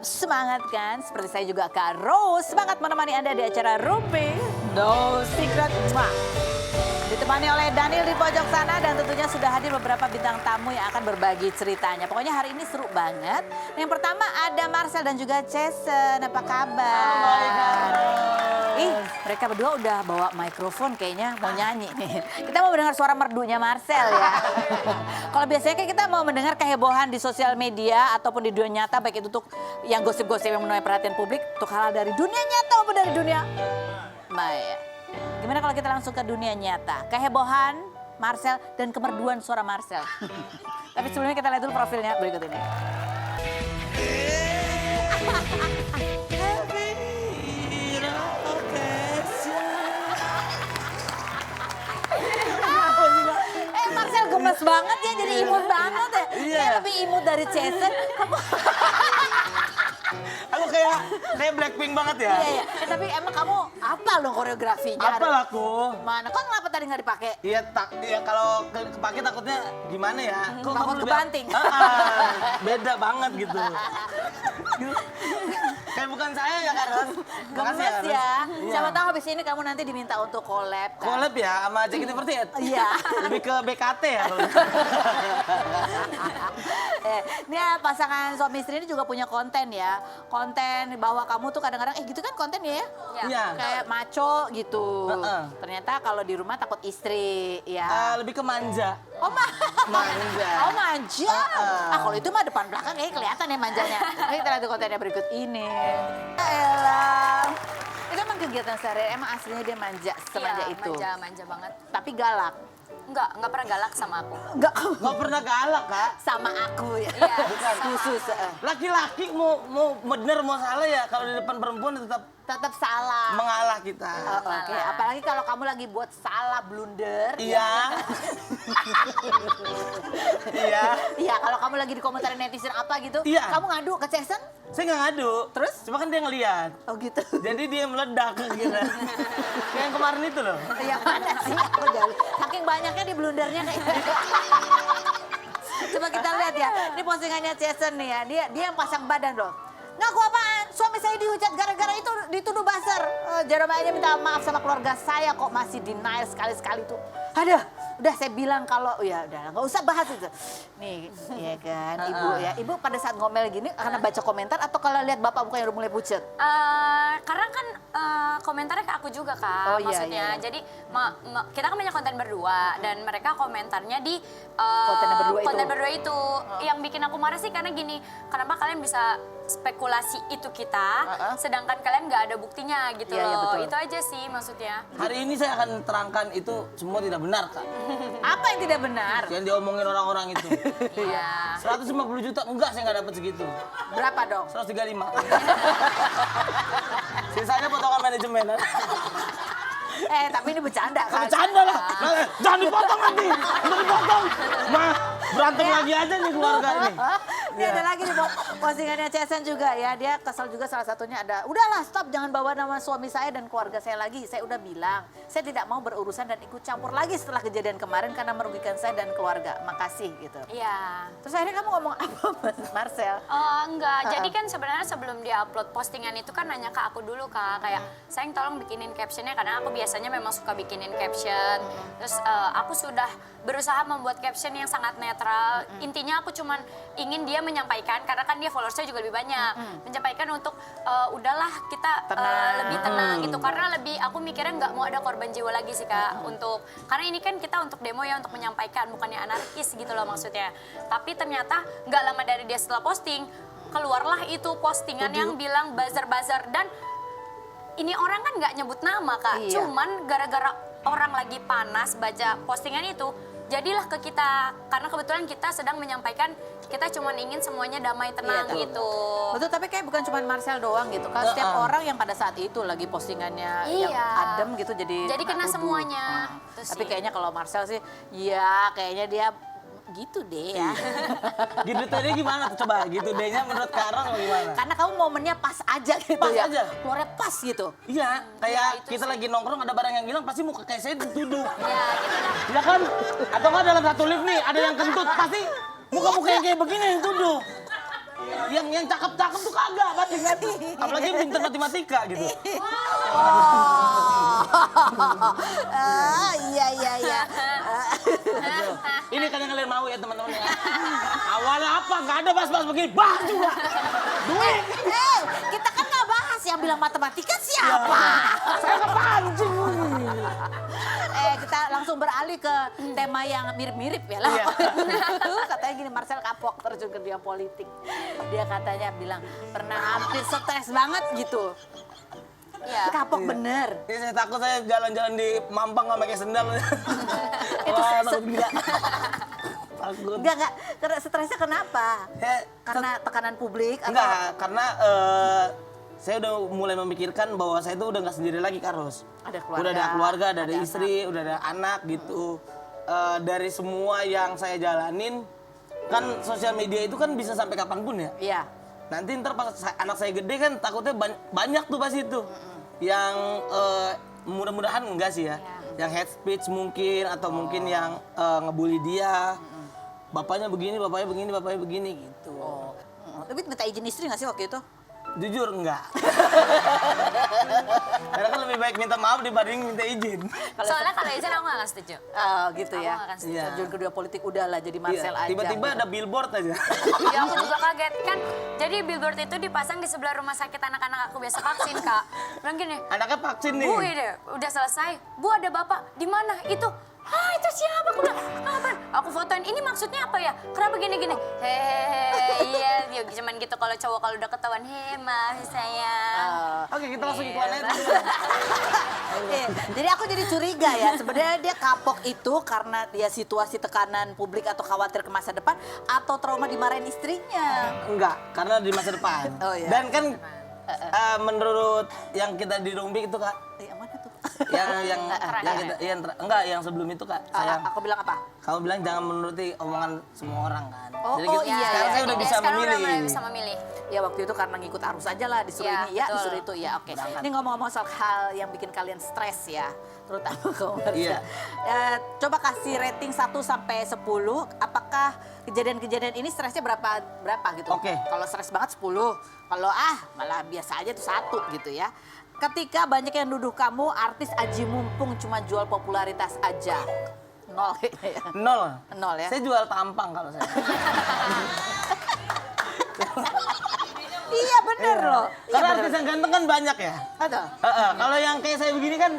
semangat kan? Seperti saya juga Kak Rose, semangat menemani Anda di acara Rumpi No Secret. Ditemani oleh Daniel di pojok sana dan tentunya sudah hadir beberapa bintang tamu yang akan berbagi ceritanya. Pokoknya hari ini seru banget. Yang pertama ada Marcel dan juga Jason, apa kabar? Ih, mereka berdua udah bawa mikrofon kayaknya mau nyanyi nih. Kita mau mendengar suara merdunya Marcel ya. Kalau biasanya kan kita mau mendengar kehebohan di sosial media ataupun di dunia nyata, baik itu untuk yang gosip-gosip yang menuai perhatian publik, untuk hal dari dunia nyata maupun dari dunia maya. Gimana kalau kita langsung ke dunia nyata? Kehebohan Marcel dan kemerduan suara Marcel. Tapi sebelumnya kita lihat dulu profilnya berikut ini. Marcel gemes banget ya, jadi imut banget ya. Iya. Dia lebih imut dari Jason. Aku kayak Blackpink banget ya. Iya. Tapi emang kamu apa lo koreografinya? Apa aku? Mana? Kok kenapa tadi nggak dipakai? Iya, kalau kepake takutnya gimana ya? Kok Takut kamu lebih- kebanting. Beda banget gitu. Kayak bukan saya ya kan, Ros? Makasih Gemes Ros. ya. Iya. Siapa tahu habis ini kamu nanti diminta untuk collab kan? Collab ya sama JKT48? Iya. Lebih ke BKT ya. Ini pasangan suami istri ini juga punya konten ya. Konten bahwa kamu tuh kadang-kadang gitu kan konten ya? Iya. Kayak maco gitu. Heeh. Ternyata kalau di rumah takut istri ya. Lebih ke manja. Oh, Manja. Oh manja. Heeh. Kalau itu mah depan belakang kayaknya kelihatan ya manjanya. Ini kita lihat kontennya berikut ini. Elah. Itu emang kegiatan sehari, emang aslinya dia manja, semanja Iya, itu. manja banget. Tapi galak. Enggak pernah galak sama aku. Enggak Gak pernah galak, Kak. sama aku ya. Iya, Khusus. Laki-laki mau bener mau salah ya, kalau di depan perempuan Tetap salah. mengalah kita. Oh, oke, apalagi kalau kamu lagi buat salah blunder. Iya. Iya. Iya, kalau kamu lagi di komentar netizen apa gitu, Iya. kamu ngadu ke Jason? Saya nggak ngadu. Terus? Cuma kan dia ngeliat. Oh gitu. Jadi dia meledak gitu. Kayak yang kemarin itu loh. Yang mana sih? Aku jalan. Saking banyaknya di blundernya kayak. Coba kita lihat ya. Ini postingannya Jason nih ya. Dia yang pasang badan loh. Ngaku apaan? Suami saya dihujat gara-gara itu dituduh buzzer. Jerome aja minta maaf sama keluarga saya kok masih denial sekali-sekali tuh. Aduh, udah saya bilang kalau ya udah nggak usah bahas itu. Nih, ya kan, Ibu ya. Ibu pada saat ngomel gini karena baca komentar atau kalau lihat bapak mukanya udah mulai pucet? Karena kan komentarnya ke aku juga Oh, Kak, iya, maksudnya. iya. Jadi kita kan banyak konten berdua dan mereka komentarnya di Konten berdua itu. Yang bikin aku marah sih karena gini, kenapa kalian bisa spekulasi itu kita, sedangkan kalian nggak ada buktinya gitu Iya, iya, loh. betul. Itu aja sih maksudnya. Hari ini saya akan terangkan itu semua tidak benar, Kak. Apa yang tidak benar? Yang diomongin orang-orang itu. Iya. 150 juta, enggak saya nggak dapat segitu. Berapa dong? 135. Sisanya potongan manajemen. Tapi ini bercanda kan? Bercanda lah. Jangan dipotong nanti. Jangan dipotong. Mah, berantem lagi aja nih keluarga ini. Ini ada lagi nih postingannya Jason juga ya. Dia kesal juga salah satunya ada, udahlah stop jangan bawa nama suami saya dan keluarga saya lagi. Saya udah bilang, saya tidak mau berurusan dan ikut campur lagi setelah kejadian kemarin karena merugikan saya dan keluarga. Makasih gitu. Iya. Terus akhirnya kamu ngomong apa Marcel? Enggak, jadi kan sebenarnya sebelum dia upload postingan itu kan nanya ke aku dulu Kak, kayak sayang tolong bikinin captionnya karena aku biasanya memang suka bikinin caption. Terus aku sudah berusaha membuat caption yang sangat netral. Intinya aku cuman ingin dia menyampaikan, karena kan dia followersnya juga lebih banyak, menyampaikan untuk udahlah kita lebih tenang gitu, karena lebih aku mikirnya nggak mau ada korban jiwa lagi sih Kak, untuk karena ini kan kita untuk demo ya, untuk menyampaikan bukannya anarkis gitu loh maksudnya. Tapi ternyata nggak lama dari dia setelah posting keluarlah itu postingan yang bilang buzzer dan ini orang kan nggak nyebut nama Kak, Iya. cuman gara-gara orang lagi panas baca postingan itu jadilah ke kita, karena kebetulan kita sedang menyampaikan kita cuma ingin semuanya damai tenang Iya, gitu. Betul, tapi kayak bukan cuma Marcel doang gitu kan. Setiap orang yang pada saat itu lagi postingannya yang Iya. adem gitu jadi Kena tuduh. semuanya. Itu Tapi sih. kayaknya kalau Marcel sih, ya kayaknya dia gitu deh ya. Gitu tadi gimana tuh coba? Gitu dehnya menurut Karang atau gimana? Karena kamu momennya pas aja gitu Pas ya. aja. Keluarnya pas gitu. Iya, kayak itu kita sih. lagi nongkrong ada barang yang hilang pasti muka kayak saya dituduh. Ya gitu lah. Ya kan? Atau nggak dalam satu lift nih ada yang kentut pasti muka-muka yang kayak begini yang tuduh. Yang cakep-cakep tuh kagak pasti kan. Apalagi yang pintar matematika gitu. Iya. Ini kan yang kalian mau ya teman-teman ya. Awalnya apa? Nggak ada bahas-bahas begini. Bahas juga. Duit. Kita kan nggak bahas yang bilang matematika siapa? Saya kepancing. Kita langsung beralih ke tema yang mirip-mirip ya lah. Iya. Katanya gini, Marcel kapok terjun ke dunia politik. Dia katanya bilang pernah hampir stres banget gitu. Iya. Kapok bener. Ini saya takut saya jalan-jalan di Mampang nggak pakai sendal. Itu Wah, takut gila. Takut. Enggak. Stresnya kenapa? Ya, Karena tekanan publik atau? enggak, karena saya udah mulai memikirkan bahwa saya itu udah nggak sendiri lagi, Kak Ros. Ada keluarga. Udah ada keluarga, ada ada istri, udah ada anak gitu. Dari semua yang saya jalanin, kan sosial media itu kan bisa sampai kapanpun ya. Iya. Nanti ntar pas anak saya gede kan takutnya banyak tuh pas itu. Yang mudah-mudahan enggak sih ya. Yang hate speech mungkin, atau mungkin yang ngebully dia. Bapaknya begini, bapaknya begini gitu. Tapi minta izin istri nggak sih waktu itu? Jujur enggak. Karena kan lebih baik minta maaf dibanding minta izin. Soalnya kalau izin aku nggak setuju. Oh gitu Aku ya. nggak akan setuju. Iya. Terjun kedua politik udahlah jadi Marcel Iya, aja. tiba-tiba gitu. ada billboard aja. Ya aku juga kaget kan. Jadi billboard itu dipasang di sebelah rumah sakit anak-anak aku biasa vaksin kak. Bilang gini, Anaknya vaksin nih. Bu ini udah selesai. Bu ada bapak di mana? Itu. Itu siapa? Aku bilang, apa? Aku fotoin. Ini maksudnya apa ya? Kenapa gini-gini? Hehehe, iya, cuman gitu kalau cowok kalau udah ketahuan, maaf sayang. Oke, kita langsung iklan aja. Oke, jadi aku jadi curiga ya. Sebenarnya dia kapok itu karena dia situasi tekanan publik atau khawatir ke masa depan atau trauma dimarahin istrinya. Enggak, karena di masa depan. Oh, iya. Dan kan menurut yang kita di Rumpi itu Kak, Yang mana tuh? yang sebelum itu Kak, sayang. Aku bilang apa? Kamu bilang jangan menuruti omongan semua orang kan. Oh, Jadi iya. sekarang saya udah Jadi bisa sekarang memilih. Udah mulai bisa memilih. Ya waktu itu karena ngikut arus aja lah, disuruh Iya, ini ya, betul. disuruh itu ya. Oke. Berangkat. Ini ngomong-ngomong soal hal yang bikin kalian stres ya, terutama kamu Marcel. Iya. Coba kasih rating 1 sampai 10, apakah kejadian-kejadian ini stresnya berapa gitu? Oke. Kalau stres banget 10, kalau malah biasa aja tuh 1 gitu ya. Ketika banyak yang nuduh kamu artis aji mumpung cuma jual popularitas aja. 0 kayaknya ya. 0. 0 ya. Saya jual tampang kalau saya. Iya bener loh. Iya Karena bener. artis yang ganteng kan banyak ya. Aduh. Kalau yang kayak saya begini kan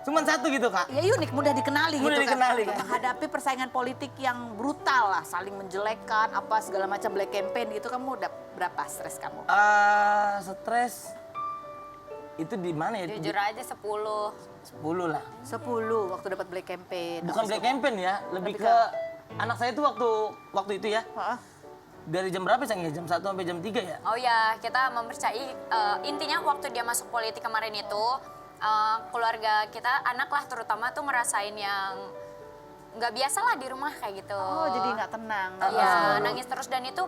cuma 1 gitu Kak. Ya unik, mudah dikenali Mudah gitu dikenali, kan. kan. Menghadapi persaingan politik yang brutal lah, saling menjelekkan, apa segala macam black campaign gitu, kamu udah berapa stres kamu? Stres itu di mana ya? Jujur aja 10. 10 lah. 10 waktu dapat black campaign. Bukan black campaign ya, lebih ke anak saya itu waktu itu ya. Heeh. Dari jam berapa sayang ya? Jam 1 sampai jam 3 ya? Oh ya, kita mempercayai intinya waktu dia masuk politik kemarin itu keluarga kita, anak lah terutama tuh ngerasain yang nggak biasa lah di rumah kayak gitu. Oh, jadi nggak tenang. Iya, nangis terus dan itu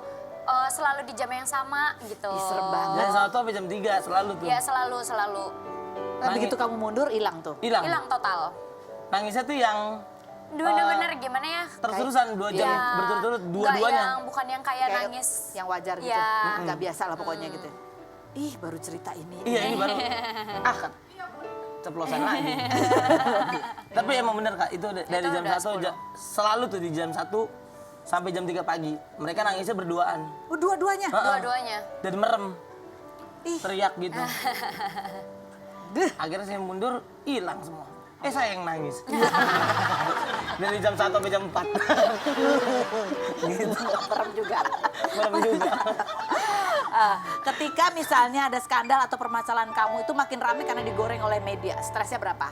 selalu di jam yang sama gitu. Ih, serem banget. Dari 1 sampai jam 3 selalu tuh. Iya, selalu. Nah, begitu kamu mundur hilang tuh. Hilang. Hilang total. Nangisnya tuh yang Bener-bener gimana ya? terus-terusan 2 jam Ya, berturut-turut nggak dua-duanya. bukan yang kayak Kayak nangis. yang wajar gitu. Iya. Nggak biasa lah pokoknya gitu. Ih, baru cerita ini. Iya ini baru kan ceplosan lagi. Tapi emang bener Kak, itu dari jam udah 1 selalu tuh di jam 1 sampai jam 3 pagi. Mereka nangisnya berduaan. Oh, dua-duanya. Dua-duanya. Dan merem, Ih. teriak gitu. Akhirnya saya mundur, hilang semua. Saya yang nangis. Dari jam 1 sampai jam 4. gitu. Serem juga. Merem juga. Ketika misalnya ada skandal atau permasalahan kamu itu makin ramai karena digoreng oleh media, stresnya berapa?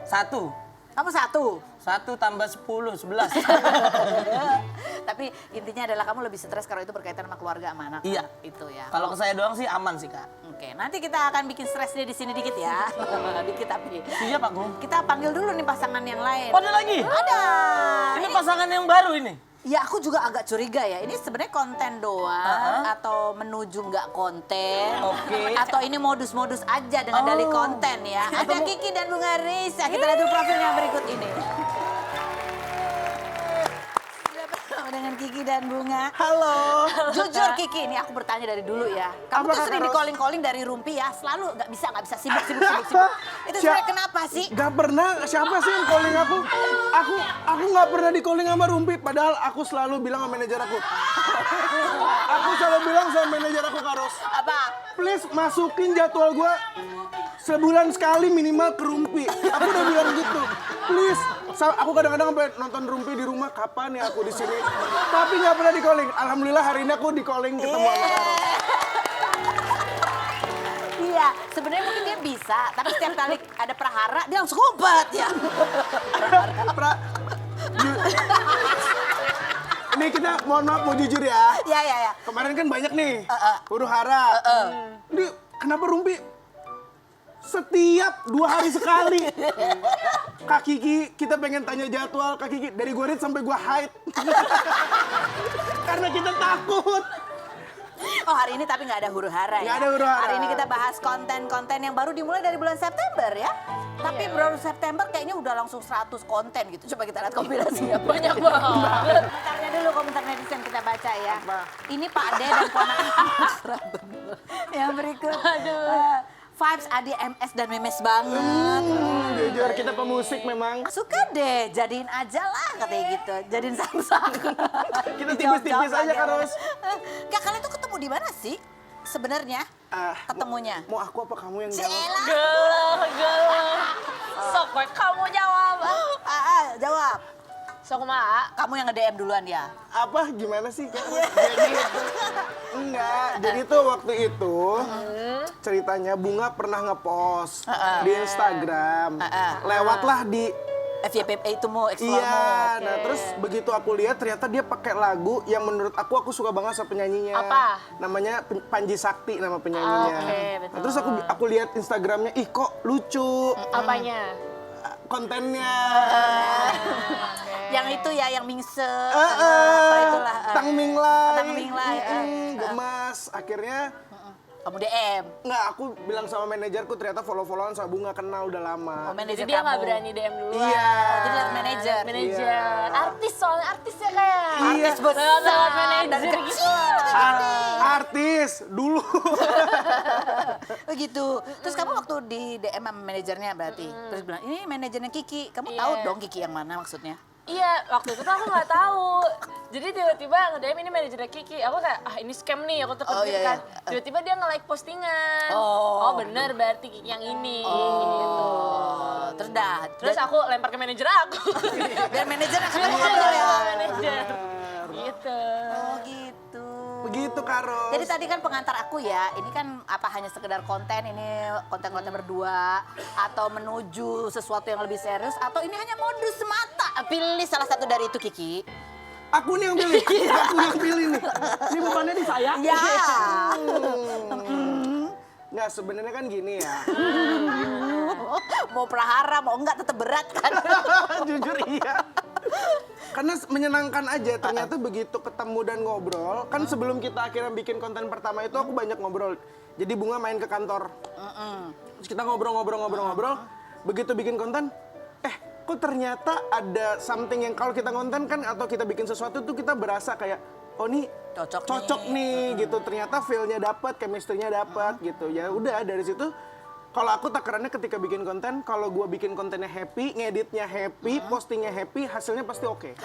1. Kamu 1. 1 tambah 10, 11. Tapi intinya adalah kamu lebih stres kalau itu berkaitan sama keluarga sama anak. Iya. Itu ya. Kalau ke saya doang sih aman sih Kak. Oke, nanti kita akan bikin stres dia di sini dikit ya. Dikit tapi. Iya Pak Gung. Kita panggil dulu nih pasangan yang lain. Oh, ada lagi? Ada. Ini pasangan yang baru ini. Ya aku juga agak curiga ya. Ini sebenarnya konten doang atau menuju nggak konten? Oke. Atau ini modus-modus aja dengan dalih konten ya. Ada Kiki dan Bunga Risa. Kita lihat dulu profilnya berikut ini. Sudah bersama dengan Kiki dan Bunga. Halo. Jujur Kiki, ini aku bertanya dari dulu ya. Kamu Apa, tuh sering Kak Ros? di-calling ya, selalu nggak bisa sibuk. Itu sebenarnya kenapa sih? Gak pernah, siapa sih yang calling aku? Aku gak pernah di calling sama Rumpi, padahal aku selalu bilang sama manajer aku. Aku selalu bilang sama manajer aku, Kak Ros. Apa? Please masukin jadwal gua sebulan sekali minimal ke Rumpi. Aku udah bilang gitu. Please. Aku kadang-kadang sampai nonton Rumpi di rumah, kapan ya aku di sini. Tapi nggak pernah di calling. Alhamdulillah hari ini aku di calling ketemu sama Kak Ros. Iya, sebenarnya mungkin dia bisa, tapi setiap kali ada prahara dia langsung ngumpet ya. Ini kita mohon maaf mau jujur ya. Ya. Kemarin kan banyak nih huru hara. Ini kenapa Rumpi setiap 2 hari sekali? Kak Kiki, kita pengen tanya jadwal Kak Kiki. Dari gue read sampai gue hide. Karena kita takut. Oh hari ini tapi nggak ada huru hara ya? Nggak ada huru hara. Hari ini kita bahas konten-konten yang baru dimulai dari bulan September ya. Tapi bulan September kayaknya udah langsung 100 konten gitu. Coba kita lihat kompilasinya. Banyak banget. Komentarnya dulu, komentar netizen kita baca ya. Apa? Ini Pak Ade dan ponakan. Yang berikut. Vibes Adi MS dan memes banget. Jujur kita pemusik memang. Suka deh, jadiin aja lah katanya gitu. Jadiin sang-sang. Kita tipis-tipis aja, Kak Ros. Kak, kalian tuh ketemu di mana sih sebenarnya ketemunya? Mau aku apa kamu yang jawab? Cela. Geloh. Sok gue kamu jawab. Jawab. Sok mak. Kamu yang nge-DM duluan ya? Apa gimana sih? Jadi enggak. Jadi tuh waktu itu ceritanya Bunga pernah nge-post di Instagram. Lewatlah di FYP itu explore iya. Nah, terus begitu aku lihat ternyata dia pakai lagu yang menurut aku suka banget sama penyanyinya. Apa? Namanya Panji Sakti nama penyanyinya. Oke, betul. Nah, terus aku lihat Instagramnya, ih kok lucu Apanya? kontennya. Yang itu ya, yang Mingse. Apa itulah. Tang Minglai. Tang Minglai. Gemas. Akhirnya Kamu DM. nggak, aku bilang sama manajerku ternyata follow-followan sama Bunga, kenal udah lama. Oh, manajer Jadi dia kamu. nggak berani DM duluan. Iya. Jadi lewat manajer. Manajer. Iya. Artis soalnya artis ya kayak. Iya. Artis besar. Lewat manajer Dari gitu. kecil. Artis dulu. Begitu. Terus kamu waktu di DM sama manajernya berarti. Terus bilang, ini manajernya Kiki. Kamu tahu Iya. dong Kiki yang mana maksudnya? Iya, waktu itu tuh aku nggak tahu. Jadi tiba-tiba nge-DM ini manajernya Kiki. Aku kayak, ini scam nih, aku Oh, takut iya, kan. Tiba-tiba dia nge-like postingan. Oh. Oh bener, berarti Kiki yang ini. Gitu. Oh, terus dah. Terus aku lempar ke manajer aku. Dan manajer yang ketemu Iya, kamu ya? manajer. Gitu. Oh gitu. Begitu Karo. Jadi tadi kan pengantar aku ya, ini kan apa hanya sekedar konten, ini konten-konten berdua, atau menuju sesuatu yang lebih serius, atau ini hanya modus semata. Pilih salah satu dari itu Kiki. Aku nih yang pilih. Aku yang pilih nih. Ini bebannya di saya. Ya. Nggak, sebenarnya kan gini ya. Mau prahara, mau enggak tetap berat kan. Jujur iya. Karena menyenangkan aja, ternyata begitu ketemu dan ngobrol. Kan sebelum kita akhirnya bikin konten pertama itu aku banyak ngobrol. Jadi Bunga main ke kantor. Terus kita ngobrol. Begitu bikin konten, kok ternyata ada something yang kalau kita konten kan atau kita bikin sesuatu tuh kita berasa kayak, oh nih cocok nih gitu. Ternyata feel-nya dapat, chemistry-nya dapat gitu. Ya udah dari situ. Kalau aku takarannya ketika bikin konten, kalau gue bikin kontennya happy, ngeditnya happy, postingnya happy, hasilnya pasti oke.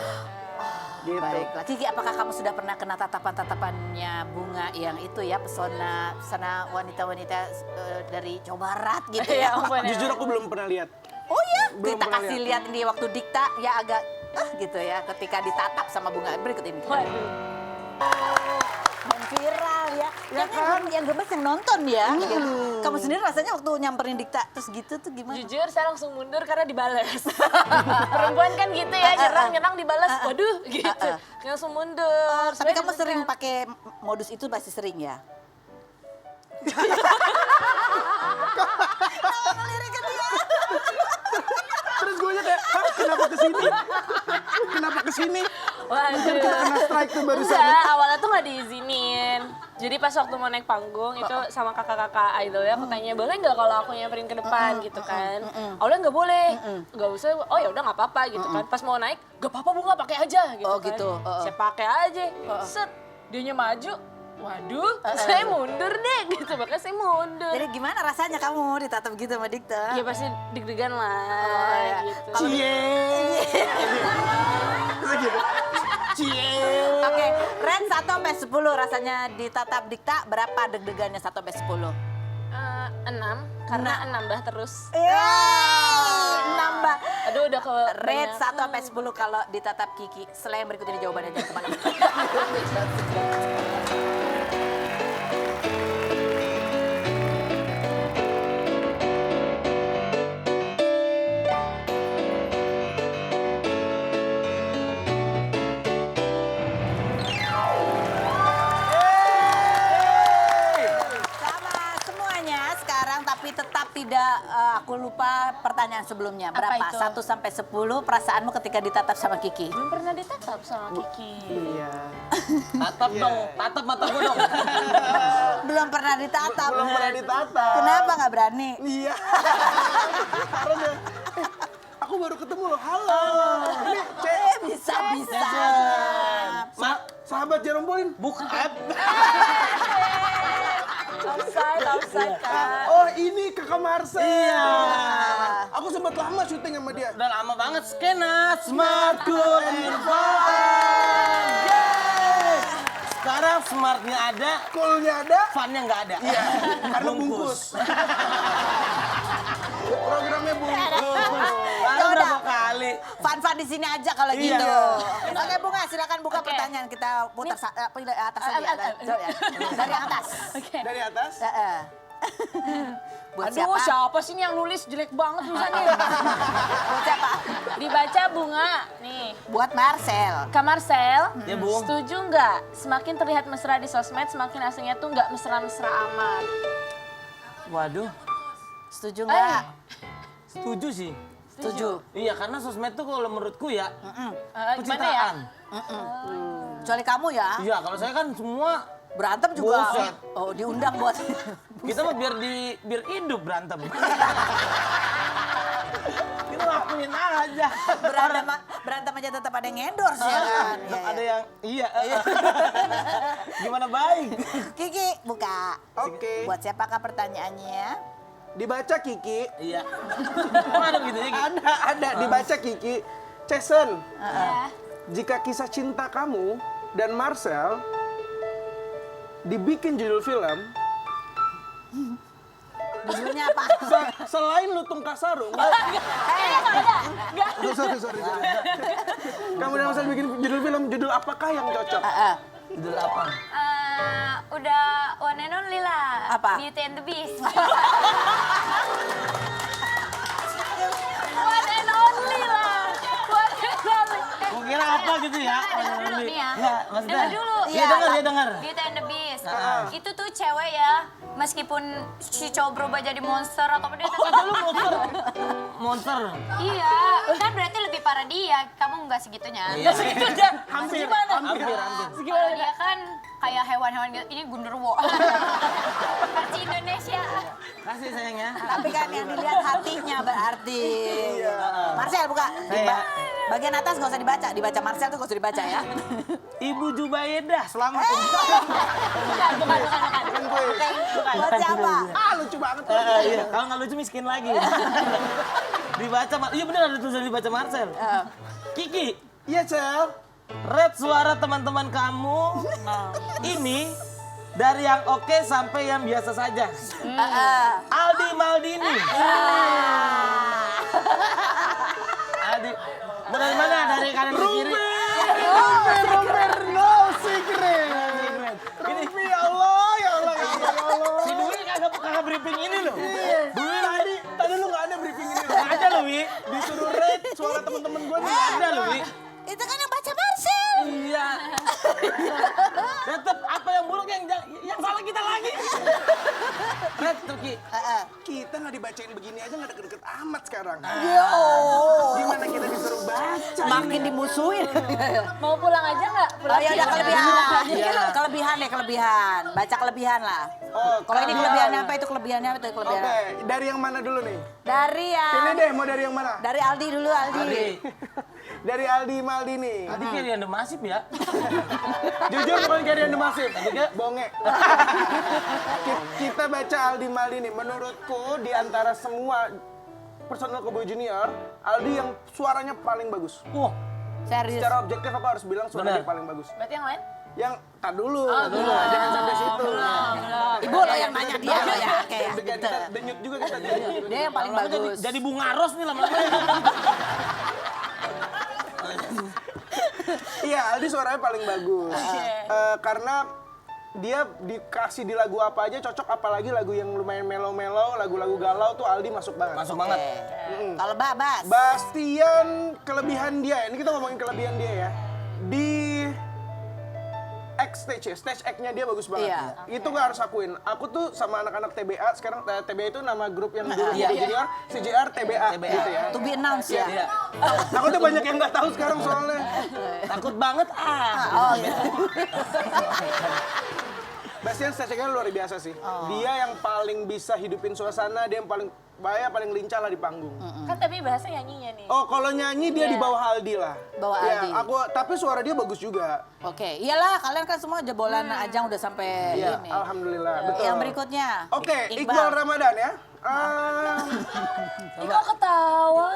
Gitu. Baiklah, Kiki, apakah kamu sudah pernah kena tatapan-tatapannya Bunga yang itu ya, pesona wanita-wanita dari Jawa Barat gitu ya? Jujur aku belum pernah lihat. Oh ya, Belum kita pernah kasih lihat ini waktu dikta ya agak gitu ya, ketika ditatap sama Bunga. Berikut ini. Viral ya. Yang gemes yang nonton ya. Gitu. Kamu sendiri rasanya waktu nyamperin dikta terus gitu tuh gimana? Jujur saya langsung mundur karena dibalas. Perempuan kan gitu ya, nyerang dibalas. Waduh gitu. Langsung mundur. Tapi kamu sering pakai modus itu pasti sering ya? Terus gue kayak, kenapa kesini? Kenapa kesini? Waduh. Kena strike tuh barusan. Enggak, awalnya tuh nggak diizinin. Jadi pas waktu mau naik panggung itu sama kakak-kakak idolnya aku tanya boleh nggak kalau aku nyamperin ke depan gitu kan. Awalnya nggak boleh, nggak usah. Oh ya udah nggak apa-apa gitu kan. Pas mau naik, nggak apa-apa bunga pakai aja gitu Oh, kan. gitu. Saya pakai aja. Set, dianya maju. Waduh, saya mundur deh gitu. Makanya saya mundur. Jadi gimana rasanya kamu ditatap gitu sama Dikta? Ya pasti deg-degan lah iya. gitu. Cie. Cie. Oke, range 1 sampai 10 rasanya ditatap Dikta berapa deg-degannya 1 sampai 10? 6, karena nambah terus. Nambah. Aduh udah ke Rate banyak. 1 sampai 10 kalau ditatap Kiki. Selain berikut ini jawabannya jangan kemana-mana. Sama semuanya sekarang tapi tetap tidak aku lupa pertanyaan sebelumnya. Berapa? Apa itu? 1 sampai 10 perasaanmu ketika ditatap sama Kiki? Belum pernah ditatap sama Kiki. Iya. Tatap dong, tatap mata gue dong. Belum pernah ditatap. Belum pernah ditatap. Kenapa nggak berani? Iya. Karena aku baru ketemu loh. Halo. Ini Bisa-bisa. sahabat Jerome Pauline. Bukan. Offside kan. Oh ini kakak Marcel. Iya. Aku sempat lama syuting sama dia. Udah lama banget skena smart cool and fun. Yeay. Sekarang smartnya ada, Coolnya ada. funnya nggak ada. Iya. Karena bungkus. Programnya bungkus. Baru Yaudah. berapa kali? Fun-fun di sini aja kalau Iya. gitu. Oke Bunga, silakan buka Oke. pertanyaan kita putar atas aja. Dari atas. Oke. Dari atas. Buat Aduh, siapa? siapa sih ini yang nulis jelek banget tulisannya? Buat siapa? Dibaca bunga. Nih. Buat Marcel. Kak Marcel, Ya, Bung. setuju nggak? Semakin terlihat mesra di sosmed, semakin aslinya tuh nggak mesra-mesra amat. Waduh, Setuju nggak? setuju sih. Setuju. Iya, karena sosmed tuh kalau menurutku ya Gimana ya? pencitraan. Kecuali kamu ya. Iya, kalau saya kan semua Berantem juga. Bosan. Oh, diundang buat. kita mah biar hidup berantem. Kita lakuin aja. berantem aja tetap ada yang endorse ya kan. Iya, Ada iya. yang iya. Gimana baik? Kiki buka. Oke. Buat siapakah pertanyaannya? Dibaca Kiki. Iya. Kok ada gitu ya? Ada. Dibaca Kiki. Cesen. Ya. Jika kisah cinta kamu dan Marcel dibikin judul film, Judulnya apa? selain Lutung Kasarung, sorry. Kamu dan Marcel bikin judul film, judul apakah yang cocok? Judul apa? Udah one and only lah. Apa? Beauty and the Beast. One and only lah. One and only. Gua kira apa gitu ya? Dengar dulu nih ya. Iya, maksudnya. Dengar dulu. Iya, dengar. Beauty and the Beast. Itu tuh cewek ya, meskipun si cowok berubah jadi monster atau apa dia tetap Kata lu monster. Iya, kan berarti lebih parah dia. Kamu nggak segitunya. Iya. Hampir. Hampir. Kalau dia kan kayak hewan-hewan gitu. Ini Gundurwo. Versi Indonesia. Kasih sayangnya. Tapi kan yang dilihat hatinya berarti. Marcel buka. Saya. Bagian atas nggak usah dibaca. Dibaca Marcel tuh nggak usah dibaca ya. Ibu Jubaedah, selamat. Bukan. Buat siapa? Lucu banget. Iya, kalau nggak lucu miskin lagi. Dibaca, iya bener ada tulisan dibaca Marcel. Kiki, Iya, Cel. red suara teman-teman kamu ini dari yang oke sampai yang biasa saja. Aldi Maldini. Aldi, mau dari mana? Dari kanan ke kiri? Romer, no secret. Ini Ya Allah, ya Allah. si Dwi kagak briefing ini loh. Dwi tadi lu nggak ada briefing ini. Nggak ada loh, Wi. Disuruh rate suara teman-teman gue nih. Nggak ada loh, Wi. Itu kan yang baca Marcel. Iya. Tetap apa yang buruk yang salah kita lagi. Red, Turki. Kita kita nggak dibacain begini aja nggak deket-deket amat sekarang. Yo. Gimana kita disuruh baca? Makin dimusuhin. Mau pulang aja nggak? Oh Pulang ya udah aja. kelebihan. Iya. Kelebihan ya kelebihan. Baca kelebihan lah. Oh, Kalau ini kelebihannya apa itu kelebihannya apa itu Oke, kelebihannya? dari yang mana dulu nih? Dari ya. Pilih deh, mau dari yang mana? Dari Aldi dulu Aldi. Aldi. Dari Aldi Maldini. Tadi kayak Rian Demasif ya. Jujur bukan kayak Rian Demasif, bonge. Kita baca Aldi Maldini. Menurutku di antara semua personal Koboy Junior, Aldi yang suaranya paling bagus. Wah, Serius. Secara objektif aku harus bilang suara Benar. dia paling bagus. Berarti yang lain? Yang tak dulu, jangan sampai situ. Ibu lo yang nanya dia lo ya. Oke ya. Kita Gitu. denyut juga kita denyut. Dia yang paling lama-lama bagus. jadi bunga ros nih lama-lama. Iya, Aldi suaranya paling bagus. Karena dia dikasih di lagu apa aja cocok, apalagi lagu yang lumayan melo-melo, lagu-lagu galau tuh Aldi masuk banget. Masuk banget. Kalau Babas. Bastian, kelebihan dia, ini kita ngomongin kelebihan dia ya. Di stage act-nya dia bagus banget. Iya. Itu gue harus akuin. Aku tuh sama anak-anak TBA, sekarang TBA itu nama grup yang dulu Iya. junior, CJR TBA, gitu ya. To be announced ya. Iya. Aku tuh banyak yang nggak tahu sekarang soalnya. Takut banget Oh gitu. Bastian stage-nya luar biasa sih. Dia yang paling bisa hidupin suasana, dia yang paling lincah lah di panggung. Kan tapi bahasa nyanyinya nih. Oh, kalau nyanyi dia di bawah Aldi lah. Bawah Ya, Aldi. tapi suara dia bagus juga. Oke, iyalah kalian kan semua jebolan Ajang udah sampai Iya, ini. alhamdulillah. Betul. Yang berikutnya. Oke, Iqbal Ramadan ya. Ih, kok ketawa?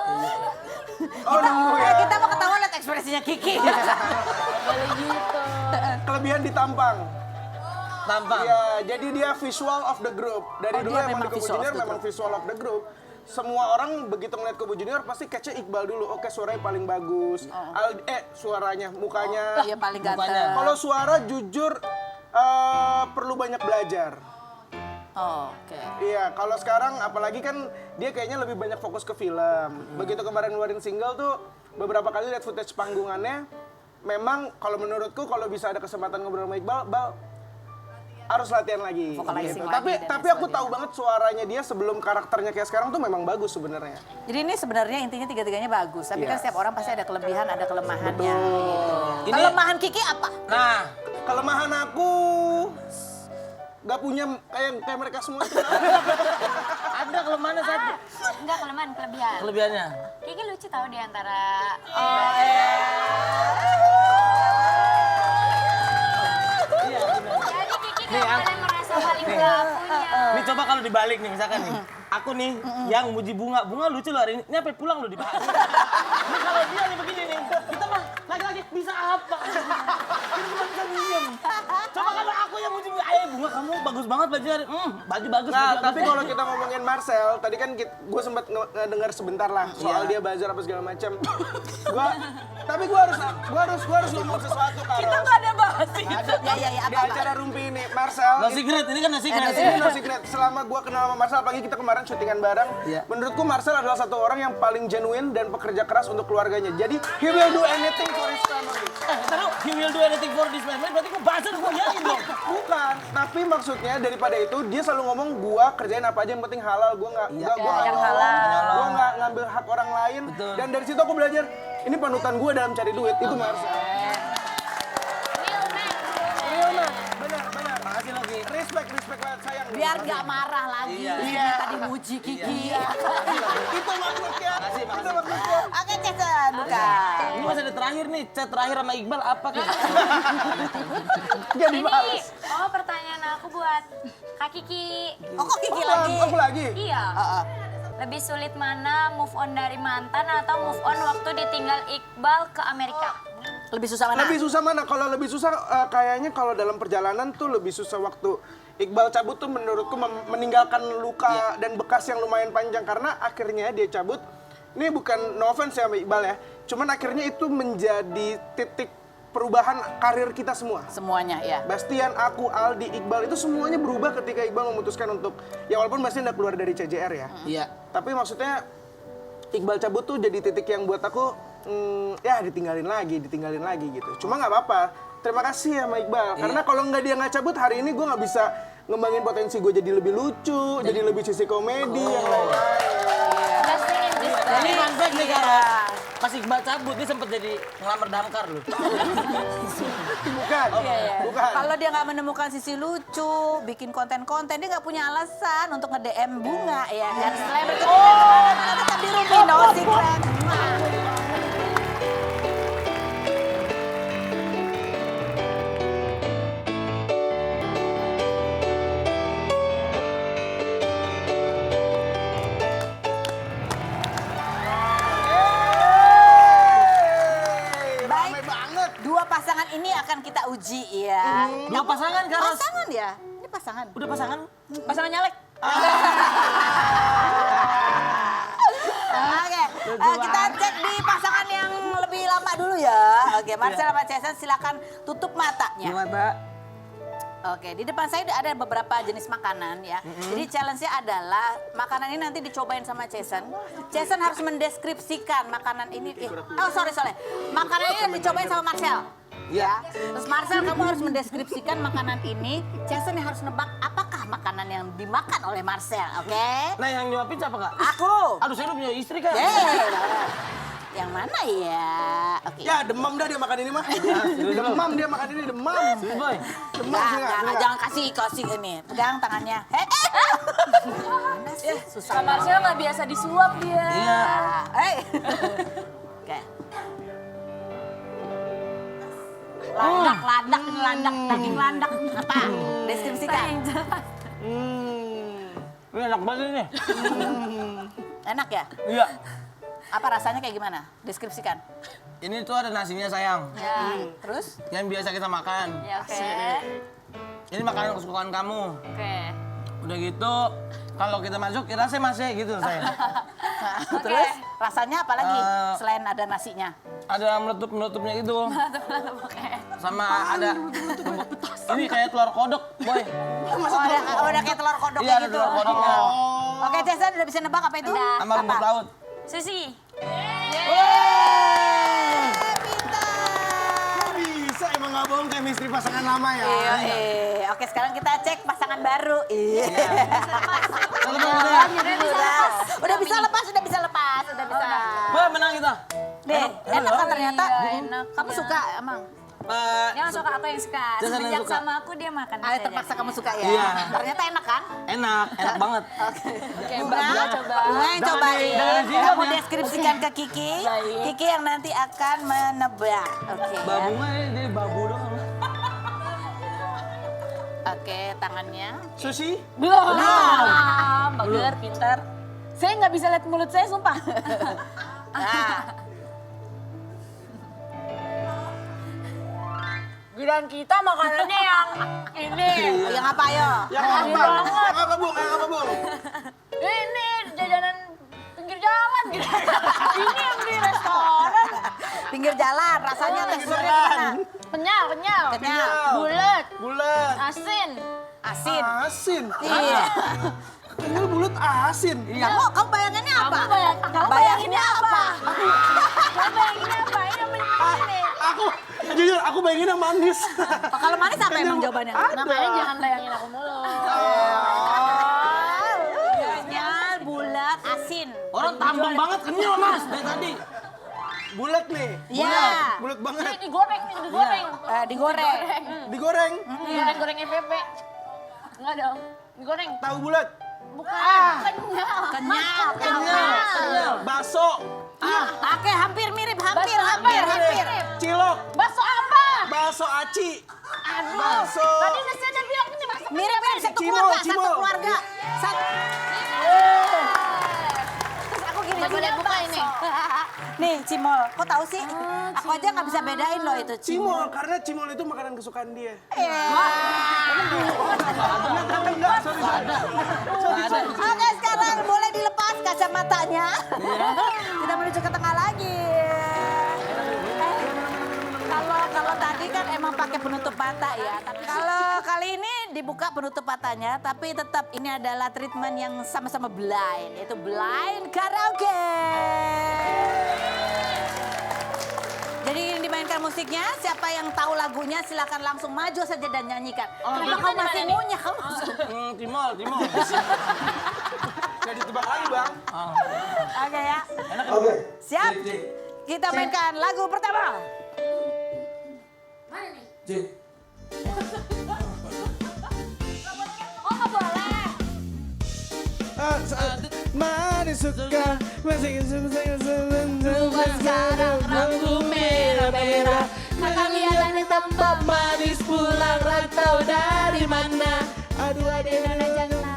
Oh, nunggu ya. Kita mau ketawa lihat ekspresinya Kiki. Boleh gitu. Kelebihan di tampang. tampang. Iya, jadi dia visual of the group. Dari Oh, dulu dia emang memang di Kobo visual of Junior the memang visual of the group. Semua orang begitu ngeliat Kobo Junior pasti catch-nya Iqbal dulu. Oke, suaranya paling bagus. Suaranya, mukanya. Iya paling Mukanya. ganteng. Kalau suara jujur perlu banyak belajar. Oh, oke. Iya, kalau sekarang apalagi kan dia kayaknya lebih banyak fokus ke film. Begitu kemarin ngeluarin single tuh beberapa kali lihat footage panggungannya, memang kalau menurutku kalau bisa ada kesempatan ngobrol sama Iqbal, harus latihan lagi. Vocalizing Gitu. lagi dan Tapi aku tahu banget suaranya dia sebelum karakternya kayak sekarang tuh memang bagus sebenarnya. Jadi ini sebenarnya intinya tiga-tiganya bagus, tapi kan Yes. setiap orang pasti ada kelebihan, ada kelemahannya. Gitu. Ini- Kelemahan Kiki apa? Nah, Kelemahan aku nggak punya kayak mereka semua. ada kelemahannya satu. Enggak kelemahan, kelebihan. Kelebihannya. Kiki lucu tahu di antara Iya, benar. jadi Kiki nggak boleh merasa paling nggak punya. Nih coba kalau dibalik nih misalkan nih. Aku nih yang muji bunga lucu loh hari ini. Ini sampai pulang loh dibahas. Ini kalau dia nih begini nih. Kita mah laki-laki bisa apa? Kita cuma bisa diem. Coba kalau aku yang muji bunga, bunga kamu bagus banget baju hari. Baju bagus. Nah, baju tapi bagus." kalau kita ngomongin Marcel, tadi kan gue sempat ngedengar sebentar lah soal dia buzzer apa segala macam. Tapi gue harus ngomong sesuatu Karo. Kita nggak ada bahas itu. Ya, Di apa? acara Rumpi ini, Marcel. No secret, ini kan no secret. Ini no secret. Selama gue kenal sama Marcel, apalagi kita kemarin syutingan bareng, Iya. menurutku Marcel adalah satu orang yang paling genuine dan pekerja keras untuk keluarganya. Jadi, he will do anything for his family. Tahu, he will do anything for this family. Berarti gue buzzer gue yakin dong. Bukan, tapi maksudnya daripada itu dia selalu ngomong gua kerjain apa aja yang penting halal, gua nggak yang halal. gua nggak ngambil hak orang lain. Betul. Dan dari situ aku belajar ini panutan gua dalam cari duit itu Marcel. Real man, benar. Makasih lagi. Respect banget sayang. Biar nggak marah lagi. Iya. Tadi muji Kiki. Itu maksudnya. Makasih. Itu maksudnya. Oke, Jason, bukan. Ini masih ada terakhir nih, chat terakhir sama Iqbal apa Ki? Jadi Ini, males. pertanyaan aku buat Kak Kiki. Oh, kok Kiki lagi? Aku lagi. Iya. Lebih sulit mana move on dari mantan atau move on waktu ditinggal Iqbal ke Amerika? Lebih susah mana? Lebih susah mana? Kalau lebih susah kayaknya kalau dalam perjalanan tuh lebih susah waktu Iqbal cabut tuh menurutku meninggalkan luka dan bekas yang lumayan panjang karena akhirnya dia cabut. Ini bukan no offense ya sama Iqbal ya. Cuman akhirnya itu menjadi titik perubahan karir kita semua. Semuanya, ya. Bastian, aku, Aldi, Iqbal itu semuanya berubah ketika Iqbal memutuskan untuk ya walaupun Bastian udah keluar dari CJR ya. Iya. Tapi maksudnya Iqbal cabut tuh jadi titik yang buat aku ya ditinggalin lagi gitu. Cuma nggak apa-apa. Terima kasih ya sama Iqbal. Karena kalau dia nggak cabut hari ini gue nggak bisa ngembangin potensi gue jadi lebih lucu, jadi lebih sisi komedi yang lain-lain. Blessing in disguise. Jadi fun fact nih Karos, pas Iqbal cabut dia sempet jadi ngelamar damkar loh. Bukan, bukan. Kalau dia nggak menemukan sisi lucu, bikin konten-konten, dia nggak punya alasan untuk nge-DM Bunga ya kan. Selain berikut tetap di Rumpi No Secret. Baik, dua pasangan ini akan kita uji ya. Dua pasangan Karos. Pasangan ya? Ini pasangan. Udah pasangan? Pasangan nyalek. Oke, kita cek di pasangan yang lebih lama dulu ya. Oke, Marcel sama Cesen silakan tutup matanya. Gimana? Oke, di depan saya ada beberapa jenis makanan ya. Jadi challenge-nya adalah makanan ini nanti dicobain sama Cesen. Cesen harus mendeskripsikan makanan ini. Sorry. Makanan ini dicobain sama Marcel. Ya. Terus Marcel kamu harus mendeskripsikan makanan ini. Cesen yang harus nebak apakah makanan yang dimakan oleh Marcel, oke? Nah yang nyuapin siapa Kak? Aku. Aduh saya udah punya istri kan? Yang mana ya? Oke. Ya demam dah dia makan ini mah. Demam dia makan ini, demam. Boy. Demam sih nggak? Jangan kasih ini. Pegang tangannya. Mana sih? Susah. Kak Marcel nggak biasa disuap dia. Iya. Oke. Landak, daging landak. Apa? Deskripsikan. Ini enak banget ini. Enak ya? Iya. Apa rasanya kayak gimana? Deskripsikan. Ini tuh ada nasinya sayang. Ya, Terus? Yang biasa kita makan. ya oke. Ini makanan kesukaan kamu. Oke. Udah gitu, kalau kita masuk, kira saya masih gitu sayang. Terus? Rasanya apa lagi? Eh, Selain ada nasinya. Ada meletup-meletupnya gitu. Oke. Sama ada ini kayak telur kodok, boy. Ada kayak telur kodok Iya, kayak ada gitu. telur kodoknya. Oke, Cesen udah bisa nebak apa itu? Udah. Sama rumput Apa? laut. Susi. Kok bisa emang nggak bohong chemistry pasangan lama ya? Iya. Oke, sekarang kita cek pasangan baru. Iya. Udah bisa lepas. Boy, menang kita. Nih, enak kan ternyata? Iya, enak. Kamu Iya. suka emang? Dia yang suka, aku yang suka. Cesen yang Semenjak suka. sama aku dia makan. Ah, terpaksa kamu suka ya? Iya. Ternyata enak kan? Enak banget. Oke, Bunga, Bunga coba. Bunga yang cobain. jangan disiram Kamu ya. deskripsikan ke Kiki. Kiki yang nanti akan menebak. Oke. ya. Babunga ini jadi babu doang. Oke, tangannya. Sushi? Belum. Bager, pintar. Saya nggak bisa lihat mulut saya, sumpah. Nah, Giliran kita makanannya yang ini. yang apa yo? Yang apa? Yang apa Bung? Yang apa Bung? Ini jajanan pinggir jalan gitu. Ini yang di restoran. Pinggir jalan, rasanya teksturnya gimana? Kenyal. Kenyal. Bulat, Bulat. asin. Asin. Asin. Iya. Kenyal bulat asin. Kamu bayangannya apa? Kamu Bayanginnya apa? Kamu bayanginnya apa? Ini yang ini. Aku jujur aku bayangin yang manis. Oh, kalau manis apa emang jawabannya? Makanya jangan bayangin aku mulu. Kenyal, bulat, asin. Orang tambang banget kenyal mas dari tadi. Bulat nih. Iya. Bulat banget. Ini digoreng. Digoreng. Digoreng. Goreng FPP. Enggak dong. Digoreng. Tahu bulat. Bukan. Kenyal. Baso. Oke, hampir mirip. Cilok. Bakso apa? Baso aci. Aduh. Baso. Tadi saya udah bilang ini bakso. Mirip satu Cimol, keluarga, cimol. satu keluarga. Terus aku gini Coba lihat buka ini. Nih, cimol. Kok tahu sih? Aku aja nggak bisa bedain loh itu Cimol, karena cimol itu makanan kesukaan dia. Enggak, sorry. Oke, sekarang boleh dilepas kacamatanya. Kita menuju ke tengah lagi. Kalau tadi kan emang pakai penutup mata ya. Tapi kalau kali ini dibuka penutup matanya, tapi tetap ini adalah treatment yang sama-sama blind, yaitu blind karaoke. Jadi yang dimainkan mainkan musiknya. Siapa yang tahu lagunya silakan langsung maju saja dan nyanyikan. Kenapa kita kamu di mana masih nih? ngunyah kamu? Timol. Gak ditebak lagi bang. Oke ya. Oke. Siap? Kita mainkan lagu pertama. Mana nih? J. Oh nggak boleh. Manis suka masih Sekarang rambut merah-merah. Kakak lihat di tempat manis pulang rantau dari mana? Aduh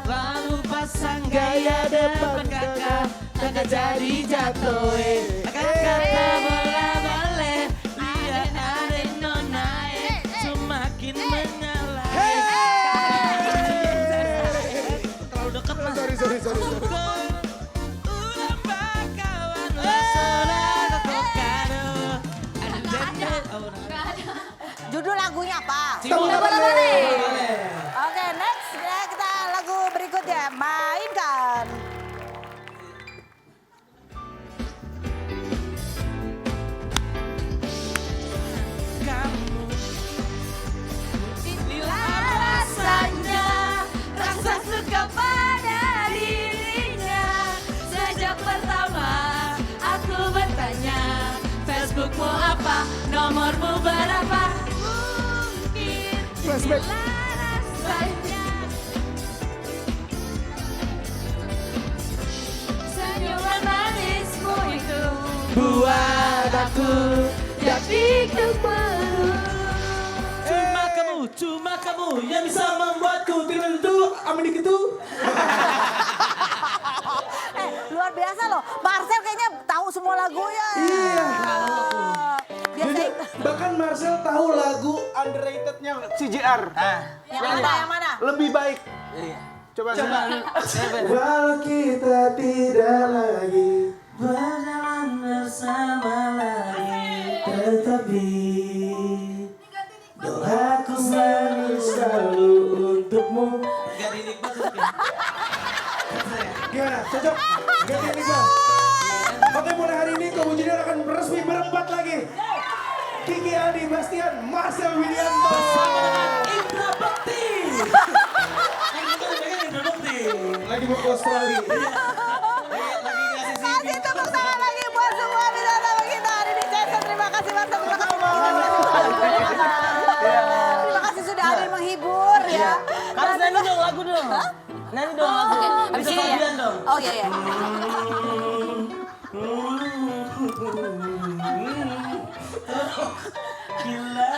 Lalu pasang gaya depan kakak jadi jatuh. Kakak boleh lihat ada nona semakin menyala. Terlalu dekat mas. Sorry. Judul lagunya apa? Boleh. Oke, next ya, kita lagu berikutnya. Mainkan. Rasanya rasa suka pada dirinya. Sejak pertama aku bertanya, Facebookmu apa, nomormu berapa? Mungkin Flashback. inilah rasanya. Senyuman manismu itu buat aku jadi kemalu. Cuma kamu yang bisa membuatku terbentuk. Amin gitu. Luar biasa loh. Marcel kayaknya tahu semua lagunya. Iya. Biasa Jadi, bahkan Marcel tahu lagu underrated-nya CJR. yang mana? Lebih baik. Iya. Coba. Seven. Walau kita tidak lagi Berjalan bersama lagi, tetapi doaku selalu untukmu. Gak dinikmat gimana? Cocok? Ganti ini bang. Oke, mulai hari ini Kamu Junior akan resmi berempat lagi. Kiki Aldi Bastian, Marcel Widianto. bersama dengan Indra Bekti. Lagi mau ke Australia. Lagi kasih Kasih tepuk tangan lagi buat semua bintang tamu kita hari ini. Jason, terima kasih Marcel. Terima kasih sudah hadir menghibur ya. Harus nyanyi dong lagu dong. Nyanyi dong lagu. Habis Bisa ini ya? Fabian dong. Oh iya. Gila